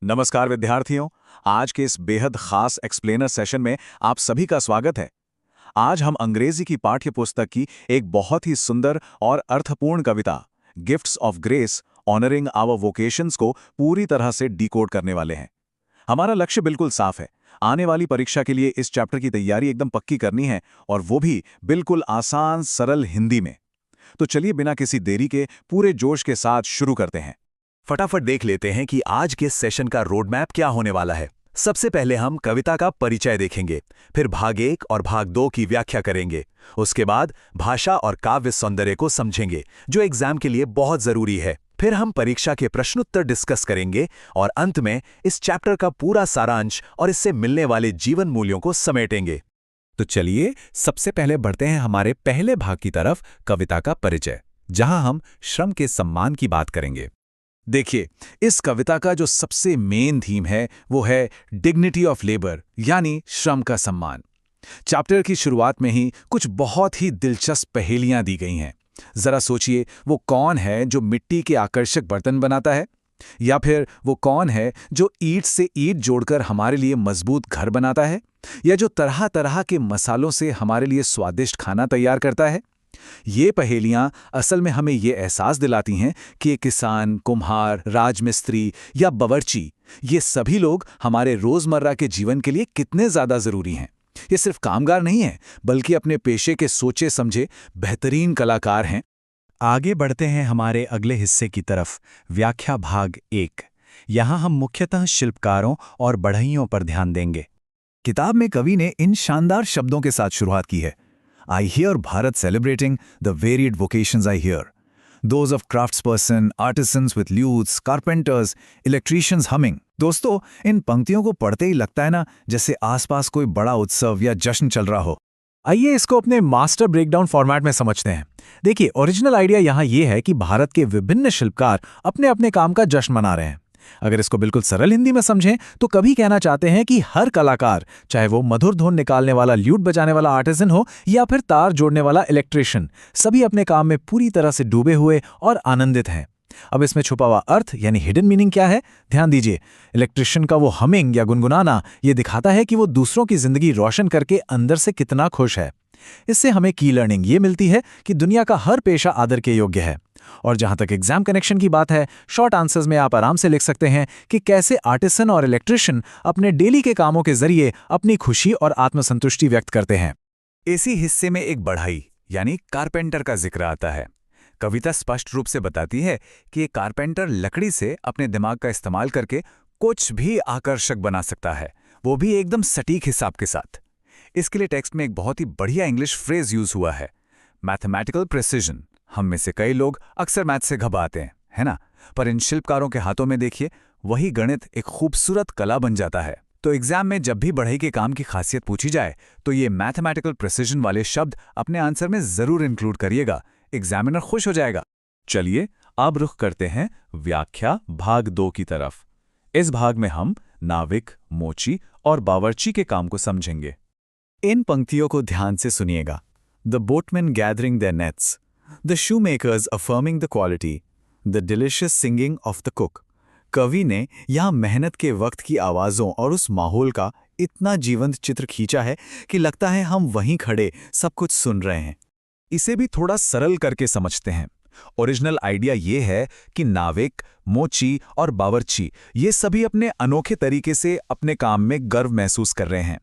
नमस्कार विद्यार्थियों। आज के इस बेहद खास एक्सप्लेनर सेशन में आप सभी का स्वागत है। आज हम अंग्रेजी की पाठ्य पुस्तक की एक बहुत ही सुंदर और अर्थपूर्ण कविता gifts of grace honouring our vocations को पूरी तरह से डिकोड करने वाले हैं। हमारा लक्ष्य बिल्कुल साफ है। आने वाली परीक्षा के लिए इस चैप्टर की तैयारी एकदम पक्की करनी है, और वो भी बिल्कुल आसान सरल हिंदी में। तो चलिए बिना किसी देरी के पूरे जोश के साथ शुरू करते हैं। फटाफट देख लेते हैं कि आज के सेशन का रोड मैप क्या होने वाला है। सबसे पहले हम कविता का परिचय देखेंगे, फिर भाग 1 और भाग 2 की व्याख्या करेंगे। उसके बाद भाषा और काव्य सौंदर्य को समझेंगे, जो एग्जाम के लिए बहुत जरूरी है। फिर हम परीक्षा के प्रश्नोत्तर डिस्कस करेंगे और अंत में इस चैप्टर का पूरा सारांश और इससे मिलने वाले जीवन मूल्यों को समेटेंगे। तो चलिए सबसे पहले बढ़ते हैं हमारे पहले भाग की तरफ, कविता का परिचय, जहां हम श्रम के सम्मान की बात करेंगे। देखिए, इस कविता का जो सबसे मेन थीम है वो है डिग्निटी ऑफ लेबर, यानी श्रम का सम्मान। चैप्टर की शुरुआत में ही कुछ बहुत ही दिलचस्प पहेलियां दी गई हैं। जरा सोचिए, वो कौन है जो मिट्टी के आकर्षक बर्तन बनाता है? या फिर वो कौन है जो ईंट से ईंट जोड़कर हमारे लिए मजबूत घर बनाता है? या जो तरह तरह के मसालों से हमारे लिए स्वादिष्ट खाना तैयार करता है? ये पहेलियां असल में हमें ये एहसास दिलाती हैं कि एक किसान, कुम्हार, राजमिस्त्री या बावर्ची, ये सभी लोग हमारे रोजमर्रा के जीवन के लिए कितने ज्यादा जरूरी हैं। ये सिर्फ कामगार नहीं हैं, बल्कि अपने पेशे के सोचे समझे बेहतरीन कलाकार हैं। आगे बढ़ते हैं हमारे अगले हिस्से की तरफ, व्याख्या भाग 1। यहाँ हम मुख्यतः शिल्पकारों और बढ़इयों पर ध्यान देंगे। किताब में कवि ने इन शानदार शब्दों के साथ शुरुआत की है। I hear Bharat celebrating the varied vocations I hear. Those of craftsperson, artisans with lutes, carpenters, electricians humming. दोस्तों, इन पंक्तियों को पढ़ते ही लगता है ना जैसे आसपास कोई बड़ा उत्सव या जश्न चल रहा हो। आइए इसको अपने मास्टर ब्रेकडाउन फॉर्मेट में समझते हैं। देखिए, ओरिजिनल आइडिया यहाँ ये है कि भारत के विभिन्न शिल्पकार अपने अपने काम का जश्न मना रहे हैं। अगर इसको बिल्कुल सरल हिंदी में समझें तो कवि कहना चाहते हैं कि हर कलाकार, चाहे वो मधुर धुन निकालने वाला ल्यूट बजाने वाला आर्टिसन हो या फिर तार जोड़ने वाला इलेक्ट्रिशियन, सभी अपने काम में पूरी तरह से डूबे हुए और आनंदित हैं। अब इसमें छुपा हुआ अर्थ यानी हिडन मीनिंग क्या है? ध्यान दीजिए, इलेक्ट्रिशियन का वो हमिंग या गुनगुनाना ये दिखाता है कि वो दूसरों की जिंदगी रोशन करके अंदर से कितना खुश है। इससे हमें की लर्निंग ये मिलती है कि दुनिया का हर पेशा आदर के योग्य है। और जहां तक एग्जाम कनेक्शन की बात है, शॉर्ट आंसर्स में आप आराम से लिख सकते हैं कि कैसे आर्टिसन और इलेक्ट्रिशियन अपने डेली के कामों के जरिए अपनी खुशी और आत्मसंतुष्टि व्यक्त करते हैं। इसी हिस्से में एक बढ़ई यानी कारपेंटर का जिक्र आता है। कविता स्पष्ट रूप से बताती है कि एक कारपेंटर लकड़ी से अपने दिमाग का इस्तेमाल करके कुछ भी आकर्षक बना सकता है, वो भी एकदम सटीक हिसाब के साथ। इसके लिए टेक्स्ट में एक बहुत ही बढ़िया इंग्लिश फ्रेज यूज हुआ है, मैथमेटिकल प्रिसिजन। हम में से कई लोग अक्सर मैथ से घबराते हैं, है ना? पर इन शिल्पकारों के हाथों में देखिए, वही गणित एक खूबसूरत कला बन जाता है। तो एग्जाम में जब भी बढ़ई के काम की खासियत पूछी जाए तो ये मैथमेटिकल प्रिसिजन वाले शब्द अपने आंसर में जरूर इंक्लूड करिएगा, एग्जामिनर खुश हो जाएगा। चलिए अब रुख करते हैं व्याख्या भाग 2 की तरफ। इस भाग में हम नाविक, मोची और बावर्ची के काम को समझेंगे। इन पंक्तियों को ध्यान से सुनिएगा। The boatman gathering their nets, the shoemakers affirming the quality, the delicious singing of the cook. कवि ने यहाँ मेहनत के वक्त की आवाज़ों और उस माहौल का इतना जीवंत चित्र खींचा है कि लगता है हम वहीं खड़े सब कुछ सुन रहे हैं। इसे भी थोड़ा सरल करके समझते हैं। ओरिजिनल आइडिया ये है कि नाविक, मोची और बावर्ची ये सभी अपने अनोखे तरीके से अपने काम में गर्व महसूस कर रहे हैं।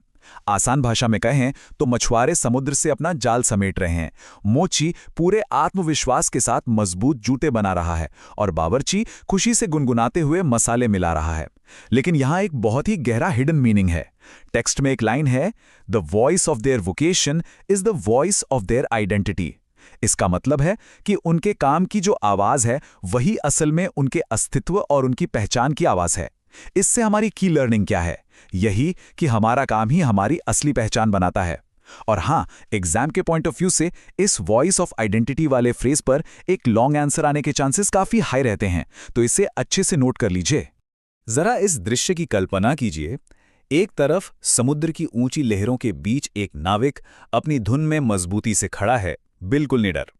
आसान भाषा में कहें तो मछुआरे समुद्र से अपना जाल समेट रहे हैं, मोची पूरे आत्मविश्वास के साथ मजबूत जूते बना रहा है और बावर्ची खुशी से गुनगुनाते हुए मसाले मिला रहा है। लेकिन यहाँ एक बहुत ही गहरा हिडन मीनिंग है। टेक्स्ट में एक लाइन है, the voice of their vocation is the voice of their identity. इसका मतलब है कि उनके काम की जो आवाज है वही असल में उनके अस्तित्व और उनकी पहचान की आवाज है। इससे हमारी की लर्निंग क्या है? यही कि हमारा काम ही हमारी असली पहचान बनाता है। और हां, एग्जाम के पॉइंट ऑफ व्यू से इस वॉइस ऑफ आइडेंटिटी वाले फ्रेज पर एक लॉन्ग आंसर आने के चांसेस काफी हाई रहते हैं, तो इसे अच्छे से नोट कर लीजिए। जरा इस दृश्य की कल्पना कीजिए। एक तरफ समुद्र की ऊंची लहरों के बीच एक नाविक अपनी धुन में मजबूती से खड़ा है, बिल्कुल निडर,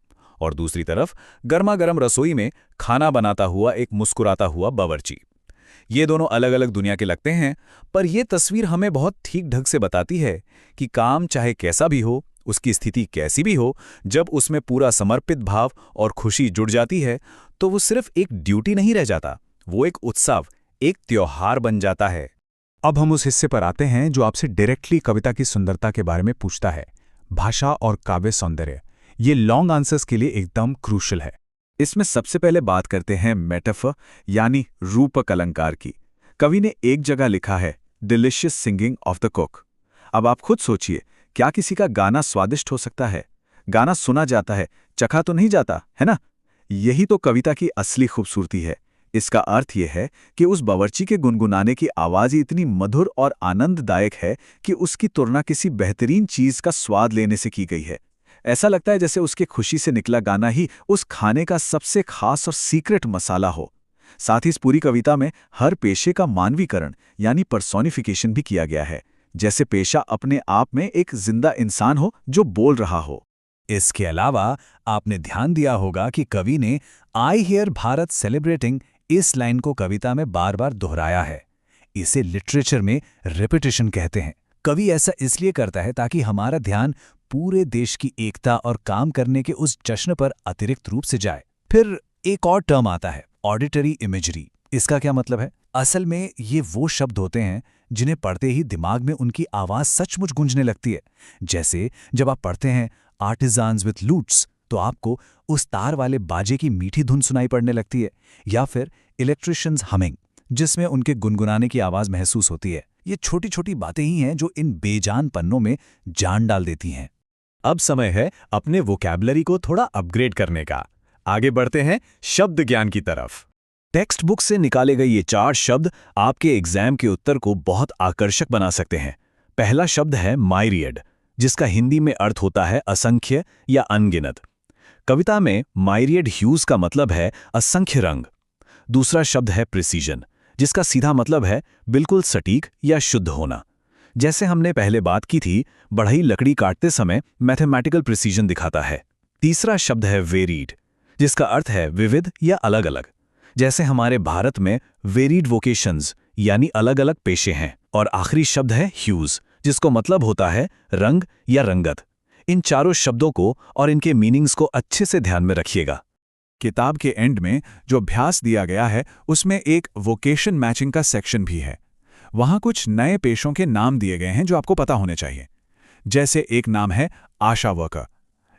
और दूसरी तरफ गर्मा गर्म रसोई में खाना बनाता हुआ एक मुस्कुराता हुआ बावर्ची। ये दोनों अलग अलग दुनिया के लगते हैं, पर ये तस्वीर हमें बहुत ठीक ढंग से बताती है कि काम चाहे कैसा भी हो, उसकी स्थिति कैसी भी हो, जब उसमें पूरा समर्पित भाव और खुशी जुड़ जाती है तो वो सिर्फ एक ड्यूटी नहीं रह जाता, वो एक उत्सव, एक त्योहार बन जाता है। अब हम उस हिस्से पर आते हैं जो आपसे डायरेक्टली कविता की सुंदरता के बारे में पूछता है, भाषा और काव्य सौंदर्य। ये लॉन्ग आंसर्स के लिए एकदम क्रूशल है। इसमें सबसे पहले बात करते हैं मेटाफर यानी रूपक अलंकार की। कवि ने एक जगह लिखा है delicious singing of the cook. अब आप खुद सोचिए, क्या किसी का गाना स्वादिष्ट हो सकता है? गाना सुना जाता है, चखा तो नहीं जाता, है ना? यही तो कविता की असली खूबसूरती है। इसका अर्थ यह है कि उस बावर्ची के गुनगुनाने की आवाज़ ही इतनी मधुर और आनंददायक है कि उसकी तुलना किसी बेहतरीन चीज़ का स्वाद लेने से की गई है। ऐसा लगता है जैसे उसके खुशी से निकला गाना ही उस खाने का सबसे खास और सीक्रेट मसाला हो। साथ ही इस पूरी कविता में हर पेशे का मानवीकरण यानी पर्सोनिफिकेशन भी किया गया है, जैसे पेशा अपने आप में एक जिंदा इंसान हो जो बोल रहा हो। इसके अलावा आपने ध्यान दिया होगा कि कवि ने आई हियर भारत सेलिब्रेटिंग इस लाइन को कविता में बार बार दोहराया है। इसे लिटरेचर में रिपीटिशन कहते हैं। कवि ऐसा इसलिए करता है ताकि हमारा ध्यान पूरे देश की एकता और काम करने के उस जश्न पर अतिरिक्त रूप से जाए। फिर एक और टर्म आता है, ऑडिटरी इमेजरी। इसका क्या मतलब है? असल में ये वो शब्द होते हैं जिन्हें पढ़ते ही दिमाग में उनकी आवाज सचमुच गूंजने लगती है। जैसे जब आप पढ़ते हैं आर्टिजान्स विथ लूट्स, तो आपको उस तार वाले बाजे की मीठी धुन सुनाई पड़ने लगती है, या फिर इलेक्ट्रिशियंस हमिंग, जिसमें उनके गुनगुनाने की आवाज महसूस होती है। ये छोटी छोटी बातें ही हैं जो इन बेजान पन्नों में जान डाल देती हैं। अब समय है अपने वोकैबुलरी को थोड़ा अपग्रेड करने का। आगे बढ़ते हैं शब्द ज्ञान की तरफ। टेक्स्ट बुक से निकाले गए ये 4 शब्द आपके एग्जाम के उत्तर को बहुत आकर्षक बना सकते हैं। पहला शब्द है माइरियड, जिसका हिंदी में अर्थ होता है असंख्य या अनगिनत। कविता में माइरियड ह्यूज का मतलब है असंख्य रंग। दूसरा शब्द है प्रिसीजन, जिसका सीधा मतलब है बिल्कुल सटीक या शुद्ध होना। जैसे हमने पहले बात की थी, बढ़ई लकड़ी काटते समय मैथमेटिकल प्रिसीजन दिखाता है। तीसरा शब्द है वेरीड, जिसका अर्थ है विविध या अलग अलग। जैसे हमारे भारत में वेरीड वोकेशंस यानी अलग अलग पेशे हैं। और आखिरी शब्द है ह्यूज, जिसको मतलब होता है रंग या रंगत। इन चारों शब्दों को और इनके मीनिंग्स को अच्छे से ध्यान में रखिएगा। किताब के एंड में जो अभ्यास दिया गया है उसमें एक वोकेशन मैचिंग का सेक्शन भी है। वहां कुछ नए पेशों के नाम दिए गए हैं जो आपको पता होने चाहिए। जैसे एक नाम है आशा वर्कर।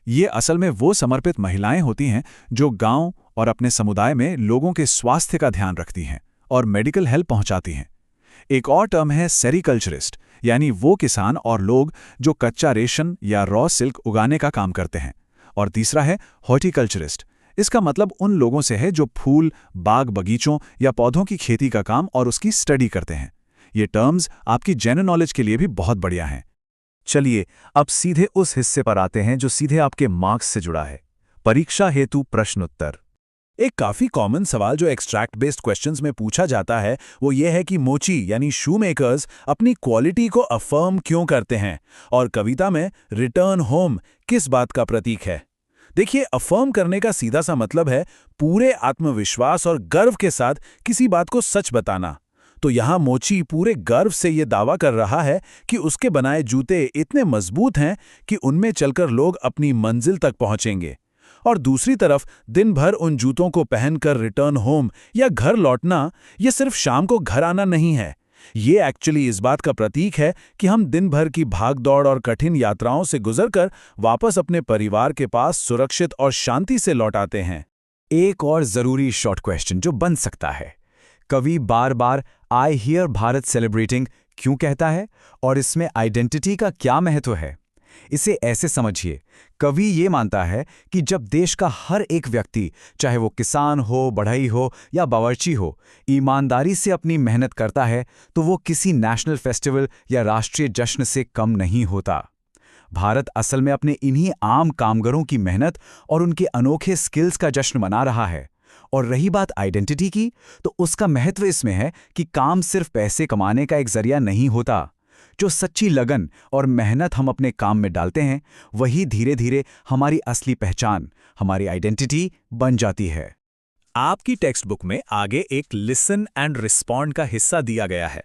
ये असल में वो समर्पित महिलाएं होती हैं जो गांव और अपने समुदाय में लोगों के स्वास्थ्य का ध्यान रखती हैं और मेडिकल हेल्प पहुंचाती हैं। एक और टर्म है सेरिकल्चरिस्ट, यानी वो किसान और लोग जो कच्चा रेशम या रॉ सिल्क उगाने का काम करते हैं। और तीसरा है हॉर्टिकल्चरिस्ट। इसका मतलब उन लोगों से है जो फूल, बाग बगीचों या पौधों की खेती का काम और उसकी स्टडी करते हैं। ये टर्म्स आपकी जनरल नॉलेज के लिए भी बहुत बढ़िया हैं। चलिए अब सीधे उस हिस्से पर आते हैं जो सीधे आपके मार्क्स से जुड़ा है, परीक्षा हेतु प्रश्न उत्तर। एक काफी कॉमन सवाल जो एक्सट्रैक्ट बेस्ड क्वेश्चंस में पूछा जाता है वो ये है कि मोची यानी शू मेकर्स अपनी क्वालिटी को अफर्म क्यों करते हैं, और कविता में रिटर्न होम किस बात का प्रतीक है। देखिए, अफर्म करने का सीधा सा मतलब है पूरे आत्मविश्वास और गर्व के साथ किसी बात को सच बताना। तो यहां मोची पूरे गर्व से ये दावा कर रहा है कि उसके बनाए जूते इतने मजबूत हैं कि उनमें चलकर लोग अपनी मंजिल तक पहुंचेंगे। और दूसरी तरफ दिन भर उन जूतों को पहनकर रिटर्न होम या घर लौटना, ये सिर्फ शाम को घर आना नहीं है। ये एक्चुअली इस बात का प्रतीक है कि हम दिन भर की भागदौड़ और कठिन यात्राओं से गुजरकर वापस अपने परिवार के पास सुरक्षित और शांति से लौट आते हैं। एक और जरूरी शॉर्ट क्वेश्चन जो बन सकता है, कवि बार बार आई हियर भारत सेलिब्रेटिंग क्यों कहता है और इसमें आइडेंटिटी का क्या महत्व है? इसे ऐसे समझिए, कवि ये मानता है कि जब देश का हर एक व्यक्ति, चाहे वो किसान हो, बढ़ई हो या बावर्ची हो, ईमानदारी से अपनी मेहनत करता है तो वो किसी नेशनल फेस्टिवल या राष्ट्रीय जश्न से कम नहीं होता। भारत असल में अपने इन्हीं आम कामगारों की मेहनत और उनके अनोखे स्किल्स का जश्न मना रहा है। और रही बात आइडेंटिटी की, तो उसका महत्व इसमें है कि काम सिर्फ पैसे कमाने का एक जरिया नहीं होता। जो सच्ची लगन और मेहनत हम अपने काम में डालते हैं, वही धीरे धीरे हमारी असली पहचान, हमारी आइडेंटिटी बन जाती है। आपकी टेक्स्ट बुक में आगे एक लिसन एंड रिस्पॉन्ड का हिस्सा दिया गया है।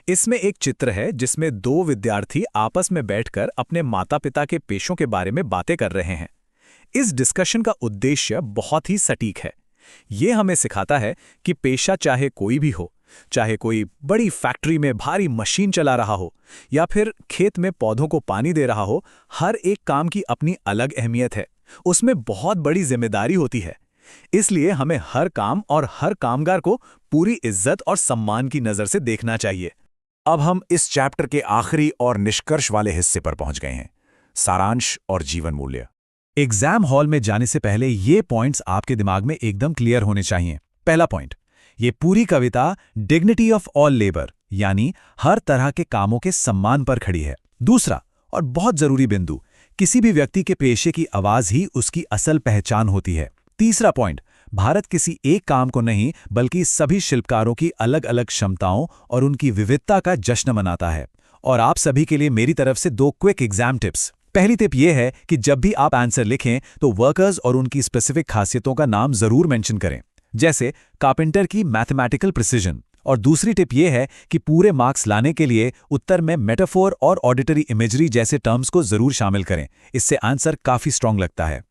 इसमें एक चित्र है जिसमें दो विद्यार्थी आपस में बैठकर अपने माता-पिता के पेशों के बारे में बातें कर रहे हैं। इस डिस्कशन का उद्देश्य बहुत ही सटीक है। ये हमें सिखाता है कि पेशा चाहे कोई भी हो, चाहे कोई बड़ी फैक्ट्री में भारी मशीन चला रहा हो या फिर खेत में पौधों को पानी दे रहा हो, हर एक काम की अपनी अलग अहमियत है। उसमें बहुत बड़ी जिम्मेदारी होती है। इसलिए हमें हर काम और हर कामगार को पूरी इज्जत और सम्मान की नज़र से देखना चाहिए। अब हम इस चैप्टर के आखिरी और निष्कर्ष वाले हिस्से पर पहुंच गए हैं, सारांश और जीवन मूल्य। एग्जाम हॉल में जाने से पहले ये पॉइंट्स आपके दिमाग में एकदम क्लियर होने चाहिए। पहला पॉइंट, ये पूरी कविता डिग्निटी ऑफ ऑल लेबर यानी हर तरह के कामों के सम्मान पर खड़ी है। दूसरा और बहुत जरूरी बिंदु, किसी भी व्यक्ति के पेशे की आवाज ही उसकी असल पहचान होती है। तीसरा पॉइंट, भारत किसी एक काम को नहीं बल्कि सभी शिल्पकारों की अलग अलग क्षमताओं और उनकी विविधता का जश्न मनाता है। और आप सभी के लिए मेरी तरफ से 2 क्विक एग्जाम टिप्स। पहली टिप यह है कि जब भी आप आंसर लिखें तो वर्कर्स और उनकी स्पेसिफिक खासियतों का नाम जरूर मेंशन करें, जैसे कारपेंटर की मैथमेटिकल प्रिसिजन। और दूसरी टिप यह है कि पूरे मार्क्स लाने के लिए उत्तर में मेटाफोर और ऑडिटरी इमेजरी जैसे टर्म्स को जरूर शामिल करें। इससे आंसर काफी स्ट्रांग लगता है।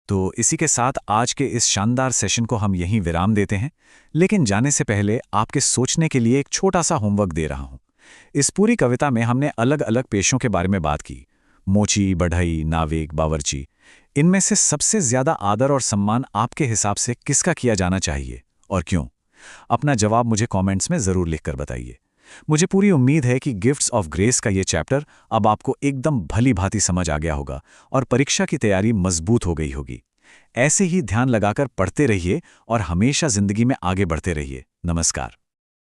तो इसी के साथ आज के इस शानदार सेशन को हम यहीं विराम देते हैं, लेकिन जाने से पहले आपके सोचने के लिए एक छोटा सा होमवर्क दे रहा हूं। इस पूरी कविता में हमने अलग अलग पेशों के बारे में बात की, मोची, बढ़ई, नाविक, बावर्ची। इनमें से सबसे ज्यादा आदर और सम्मान आपके हिसाब से किसका किया जाना चाहिए और क्यों? अपना जवाब मुझे कमेंट्स में जरूर लिखकर बताइए। मुझे पूरी उम्मीद है कि गिफ्ट्स ऑफ ग्रेस का ये चैप्टर अब आपको एकदम भली भांति समझ आ गया होगा और परीक्षा की तैयारी मजबूत हो गई होगी। ऐसे ही ध्यान लगाकर पढ़ते रहिए और हमेशा जिंदगी में आगे बढ़ते रहिए। नमस्कार।